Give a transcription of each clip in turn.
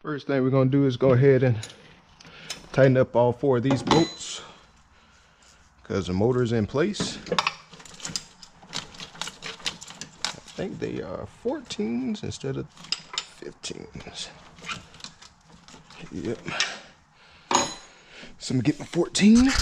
First thing we're gonna do is go ahead and tighten up all 4 of these bolts because the motor's in place. I think they are 14s instead of 15s. Yep. So I'm gonna get my 14.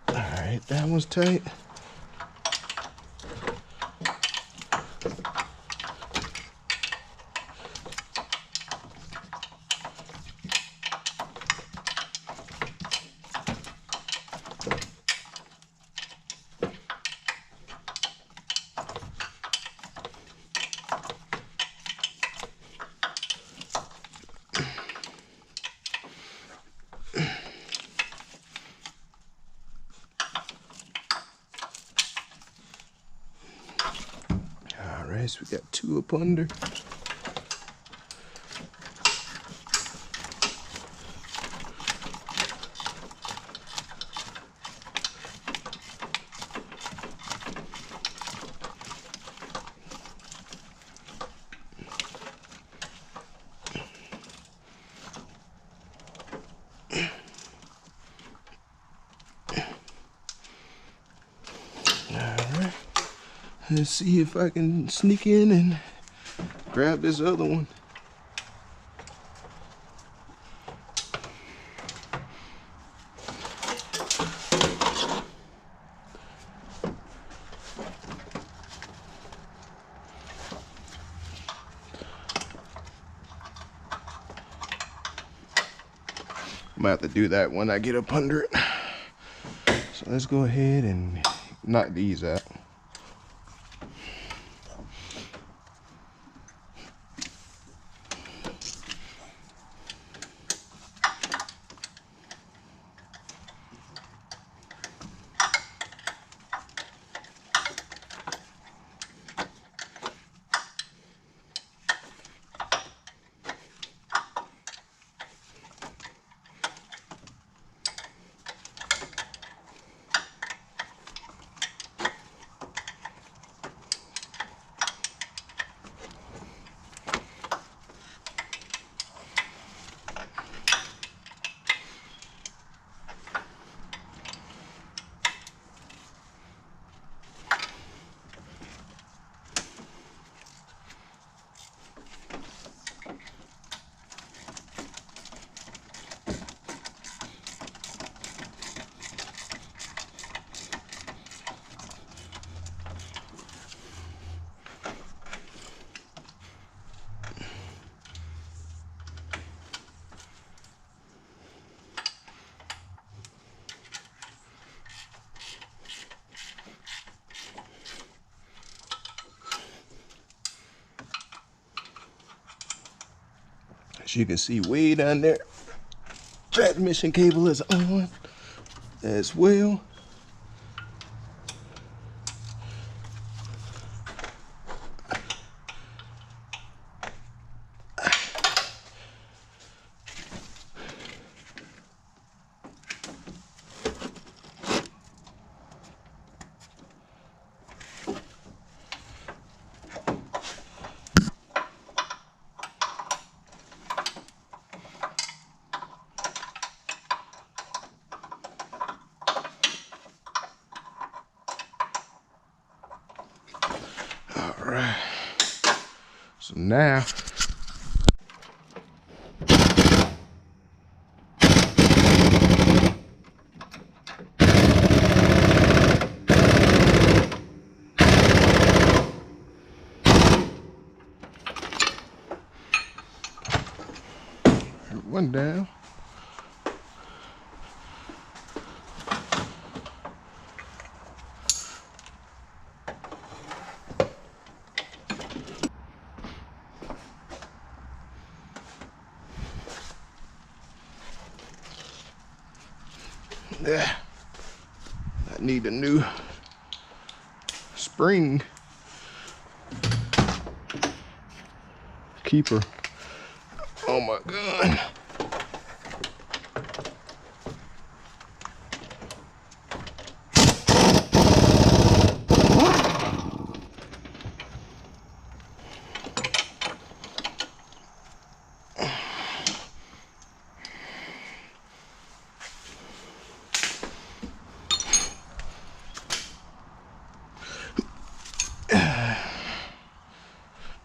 Alright, that one's tight. Alright, so we got 2 up under. Alright, let's see if I can sneak in and grab this other one. I'm gonna have to do that when I get up under it. So let's go ahead and knock these out. As you can see way down there, transmission cable is on as well. Alright, so now one down. Yeah, I need a new spring. keeper. Oh my God.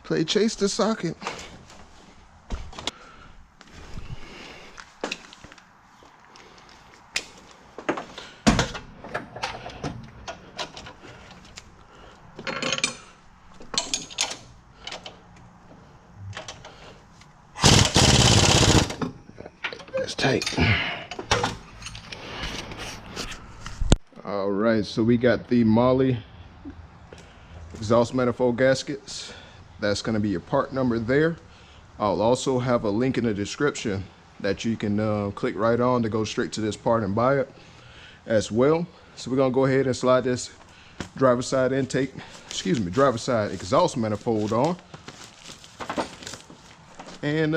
Play chase the socket. That's tight. All right, so we got the Molle exhaust manifold gaskets. That's going to be your part number there. I'll also have a link in the description that you can click right on to go straight to this part and buy it as well. So we're going to go ahead and slide this driver's side driver's side exhaust manifold on and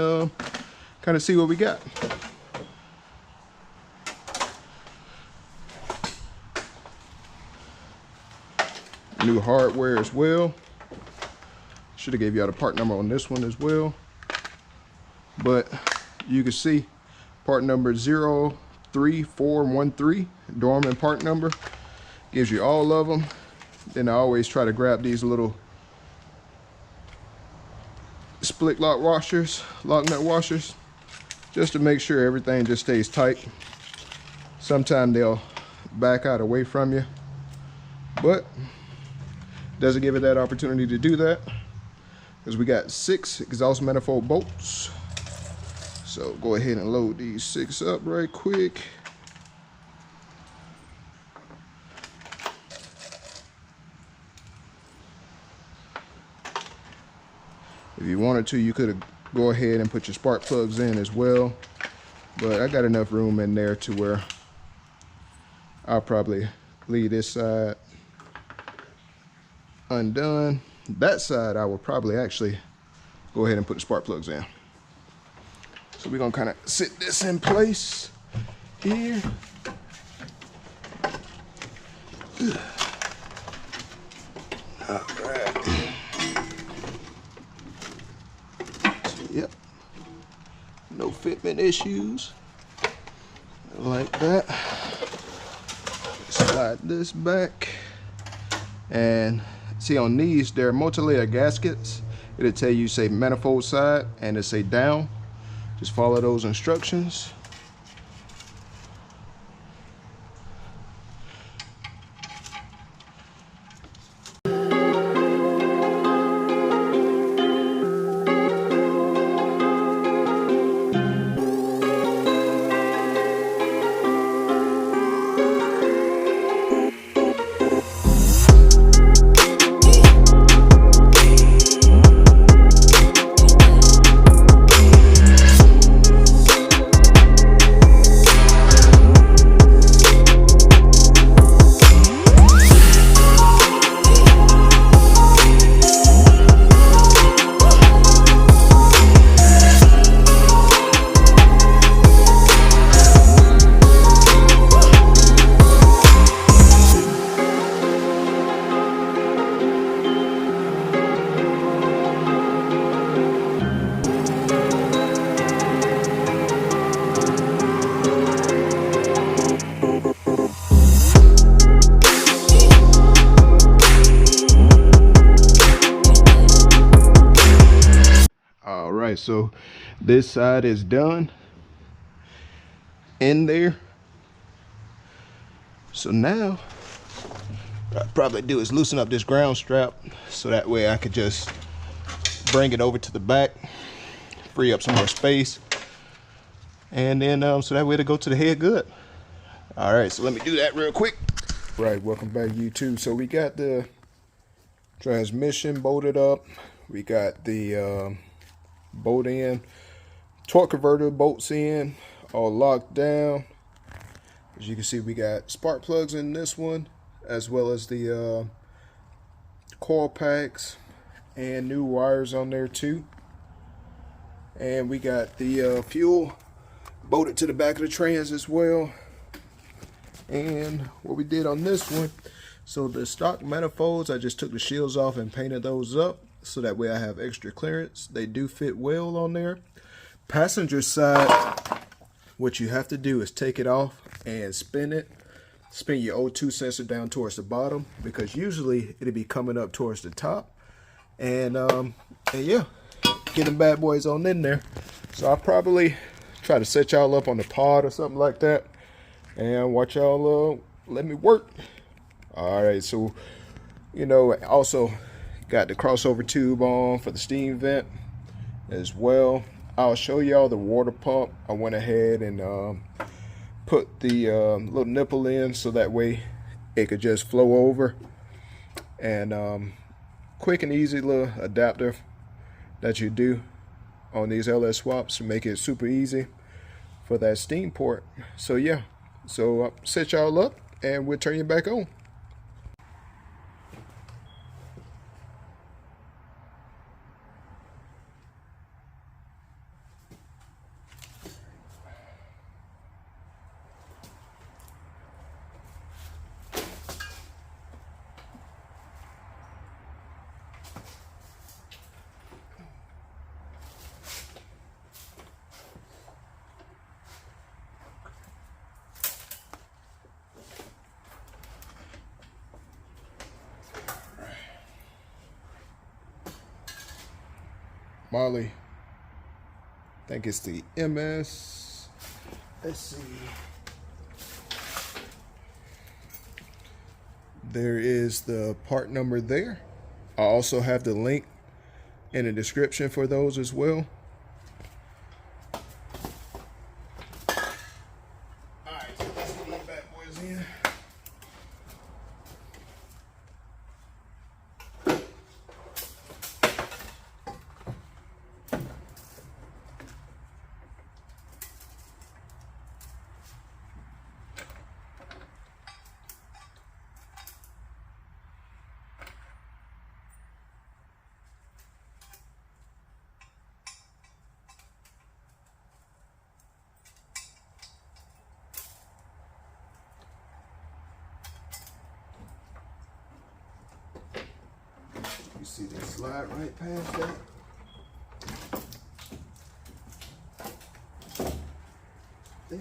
kind of see what we got. New hardware as well. Should have gave you out a part number on this one as well, but you can see part number 03413, Dorman part number, gives you all of them. Then I always try to grab these little split lock washers, lock nut washers, just to make sure everything just stays tight. Sometimes they'll back out away from you, but doesn't give it that opportunity to do that, because we got 6 exhaust manifold bolts. So go ahead and load these 6 up right quick. If you wanted to, you could go ahead and put your spark plugs in as well, but I got enough room in there to where I'll probably leave this side undone. That side I will probably actually go ahead and put the spark plugs in. So we're gonna kind of sit this in place here. All right. So, yep. No fitment issues. Like that. Slide this back. And see, on these, they're multi-layer gaskets. It'll tell you, say, manifold side, and it'll say down. Just follow those instructions. So this side is done in there. So now what I'll probably do is loosen up this ground strap, so that way I could just bring it over to the back, free up some more space, and then so that way to go to the head good. All right, so let me do that real quick. Right, welcome back, YouTube. So we got the transmission bolted up. We got the bolt in, torque converter bolts in, all locked down. As you can see, we got spark plugs in this one, as well as the coil packs and new wires on there too. And we got the fuel bolted to the back of the trans as well. And what we did on this one, so the stock manifolds, I just took the shields off and painted those up so that way I have extra clearance. They do fit well on there. Passenger side, what you have to do is take it off and spin it. Spin your O2 sensor down towards the bottom, because usually it'll be coming up towards the top. And yeah, get them bad boys on in there. So I'll probably try to set y'all up on the pod or something like that and watch y'all let me work. All right, so you know, also got the crossover tube on for the steam vent as well. I'll show y'all the water pump. I went ahead and put the little nipple in so that way it could just flow over. And quick and easy little adapter that you do on these LS swaps to make it super easy for that steam port. So yeah, so I'll set y'all up and we'll turn you back on. Marley, I think it's the MS. Let's see. There is the part number there. I also have the link in the description for those as well. Alright, so let's get these bad boys in. You see they slide right past that. There.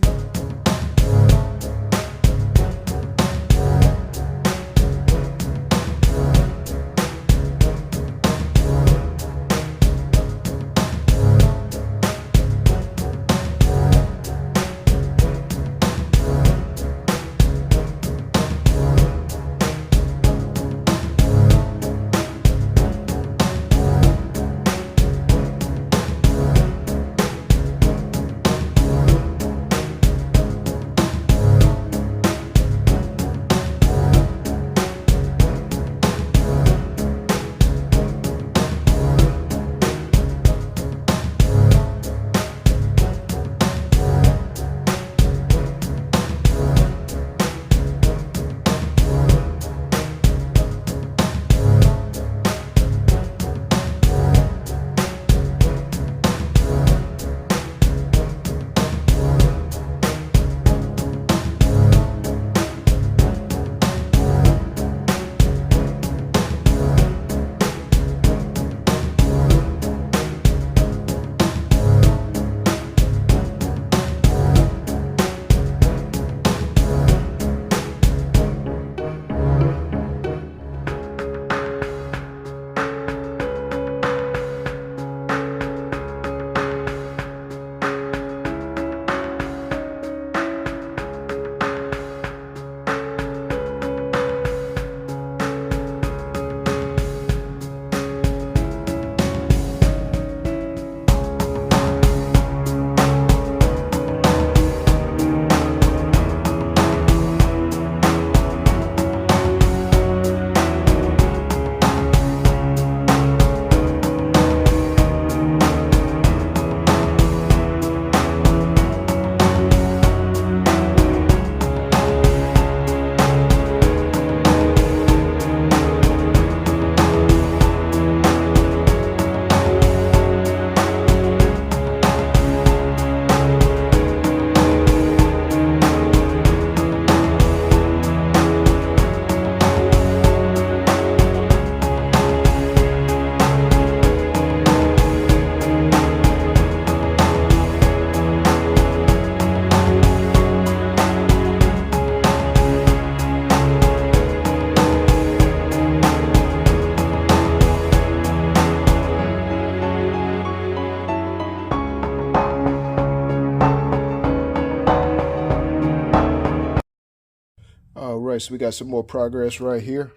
right, so we got some more progress right here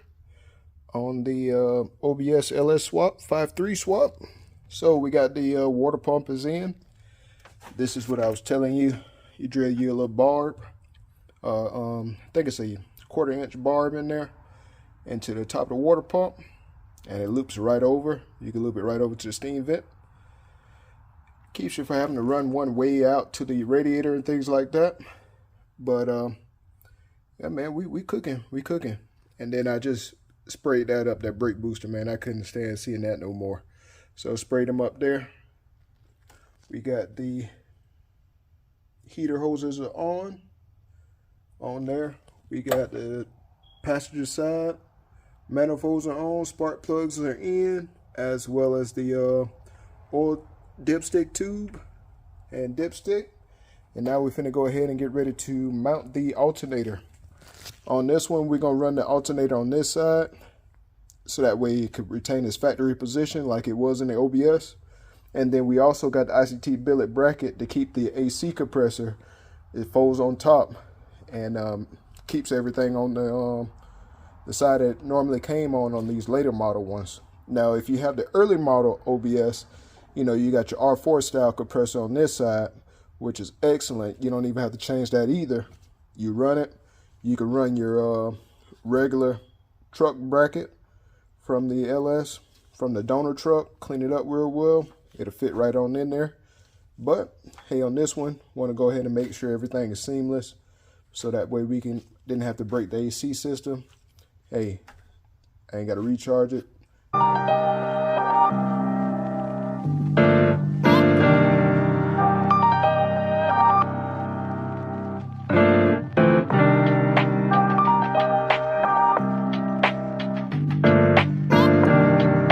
on the Obs Ls Swap 5.3 swap. So we got the water pump is in. This is what I was telling you. You drill you a little barb. I think it's a 1/4 inch barb in there into the top of the water pump, and it loops right over. You can loop it right over to the steam vent. Keeps you from having to run one way out to the radiator and things like that. But yeah, man, we cooking. And then I just sprayed that up, that brake booster, man. I couldn't stand seeing that no more. So sprayed them up there. We got the heater hoses are on there. We got the passenger side manifolds are on, spark plugs are in, as well as the oil dipstick tube and dipstick. And now we're finna go ahead and get ready to mount the alternator. On this one, we're gonna run the alternator on this side, so that way it could retain its factory position like it was in the OBS. And then we also got the ICT billet bracket to keep the AC compressor. It folds on top and keeps everything on the side that it normally came on these later model ones. Now, if you have the early model OBS, you know, you got your R4 style compressor on this side, which is excellent. You don't even have to change that either. You run it. You can run your regular truck bracket from the LS, from the donor truck, clean it up real well. It'll fit right on in there. But hey, on this one, want to go ahead and make sure everything is seamless, so that way we didn't have to break the AC system. Hey, I ain't got to recharge it.